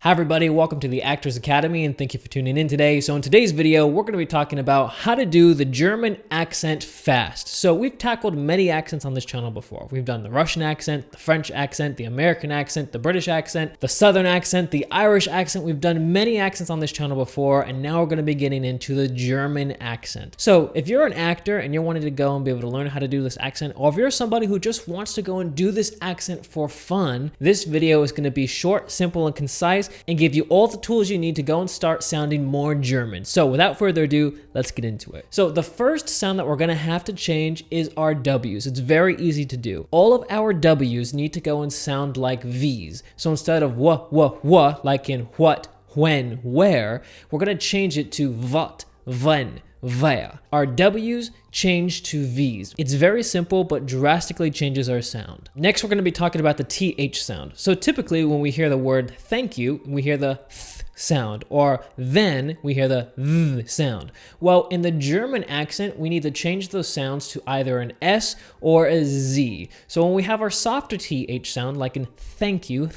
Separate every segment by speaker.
Speaker 1: Hi everybody, welcome to the Actors Academy and thank you for tuning in today. So in today's video, we're going to be talking about how to do the German accent fast. So we've tackled many accents on this channel before. We've done the Russian accent, the French accent, the American accent, the British accent, the Southern accent, the Irish accent. We've done many accents on this channel before, and now we're going to be getting into the German accent. So if you're an actor and you're wanting to go and be able to learn how to do this accent, or if you're somebody who just wants to go and do this accent for fun, this video is going to be short, simple, and concise, and give you all the tools you need to go and start sounding more German. So without further ado, let's get into it. So the first sound that we're gonna have to change is our W's. It's very easy to do. All of our W's need to go and sound like V's. So instead of wah, like in what, when, where, we're gonna change it to what, when, where. Our W's change to V's. It's very simple, but drastically changes our sound. Next, we're going to be talking about the TH sound. So typically when we hear the word thank you, we hear the th sound, or then we hear the th sound. Well, in the German accent, we need to change those sounds to either an S or a Z. So when we have our softer TH sound, like in thank you,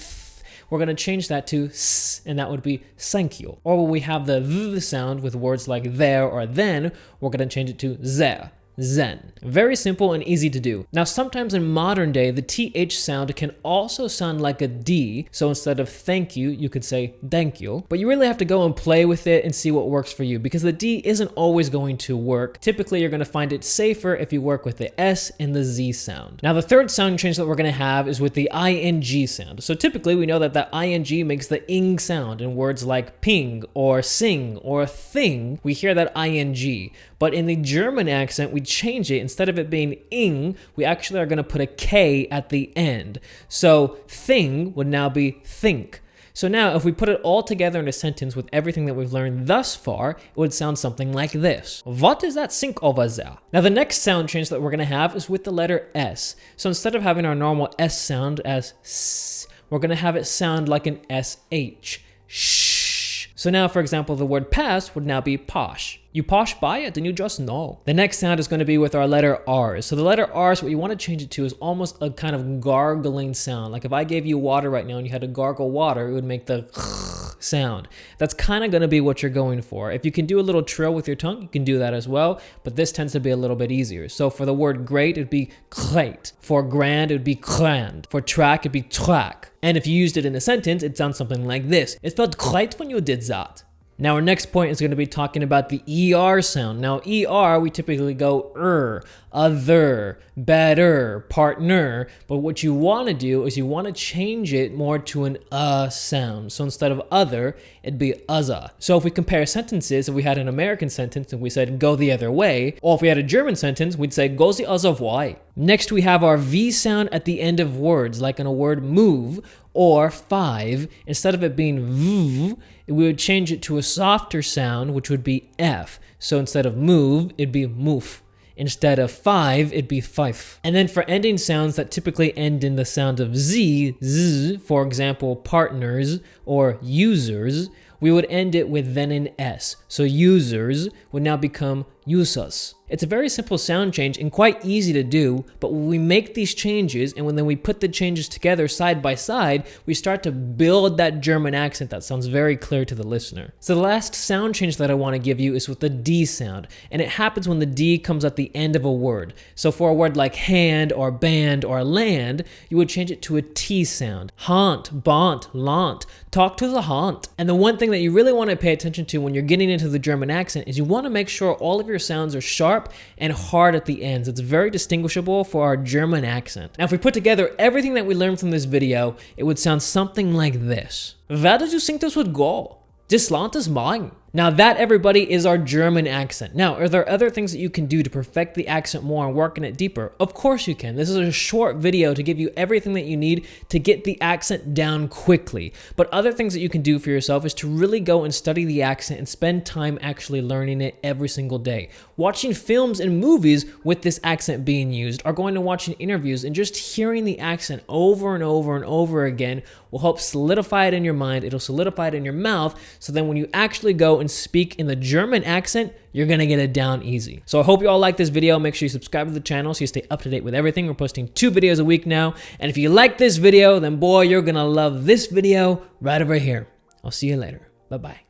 Speaker 1: we're going to change that to s, and that would be thank you. Or when we have the th sound with words like there or then, we're going to change it to ze, zen. Very simple and easy to do. Now, sometimes in modern day, the TH sound can also sound like a D. So instead of thank you, you could say thank you. But you really have to go and play with it and see what works for you, because the D isn't always going to work. Typically, you're going to find it safer if you work with the S and the Z sound. Now, the third sound change that we're going to have is with the ING sound. So typically, we know that the ING makes the ing sound in words like ping or sing or thing. We hear that ING. But in the German accent, we change it. Instead of it being ing, we actually are going to put a K at the end. So thing would now be think. So now if we put it all together in a sentence with everything that we've learned thus far, it would sound something like this. What is that sink over there? Now the next sound change that we're going to have is with the letter S. So instead of having our normal S sound as S, we're going to have it sound like an SH. Shh. So now, for example, the word pass would now be posh. You posh by it, then you just know. The next sound is going to be with our letter R's. So the letter R's, what you want to change it to is almost a kind of gargling sound. Like if I gave you water right now and you had to gargle water, it would make the sound. That's kind of going to be what you're going for. If you can do a little trill with your tongue, you can do that as well, but this tends to be a little bit easier. So for the word great, it'd be great. For grand, it would be grand. For track, it'd be track. And if you used it in a sentence, it sounds something like this. It felt great when you did that. Now our next point is going to be talking about the ER sound. Now ER, we typically go other, better, partner, but what you want to do is you want to change it more to an sound. So instead of other, it'd be other. So if we compare sentences, if we had an American sentence and we said go the other way, or if we had a German sentence, we'd say go the other way. Next we have our V sound at the end of words, like in a word move or 5. Instead of it being v, we would change it to a softer sound, which would be F. So instead of move, it'd be moof. Instead of 5, it'd be five. And then for ending sounds that typically end in the sound of z, for example, partners or users, we would end it with then an S. So users would now become users. It's a very simple sound change and quite easy to do, but when we make these changes and when then we put the changes together side by side, we start to build that German accent that sounds very clear to the listener. So the last sound change that I want to give you is with the D sound, and it happens when the D comes at the end of a word. So for a word like hand or band or land, you would change it to a T sound. Haunt, bont, launt, talk to the haunt. And the one thing that you really want to pay attention to when you're getting into the German accent is you want to make sure all of your sounds are sharp and hard at the ends. It's very distinguishable for our German accent. Now, if we put together everything that we learned from this video, it would sound something like this. Where did you think this would go? This land is mine. Now that, everybody, is our German accent. Now, are there other things that you can do to perfect the accent more and work in it deeper? Of course you can. This is a short video to give you everything that you need to get the accent down quickly. But other things that you can do for yourself is to really go and study the accent and spend time actually learning it every single day. Watching films and movies with this accent being used, or going and watching interviews and just hearing the accent over and over and over again will help solidify it in your mind. It'll solidify it in your mouth, so then when you actually go and speak in the German accent, you're gonna get it down easy. So I hope you all like this video. Make sure you subscribe to the channel so you stay up to date with everything. We're posting 2 videos a week now. And if you like this video, then boy, you're gonna love this video right over here. I'll see you later. Bye-bye.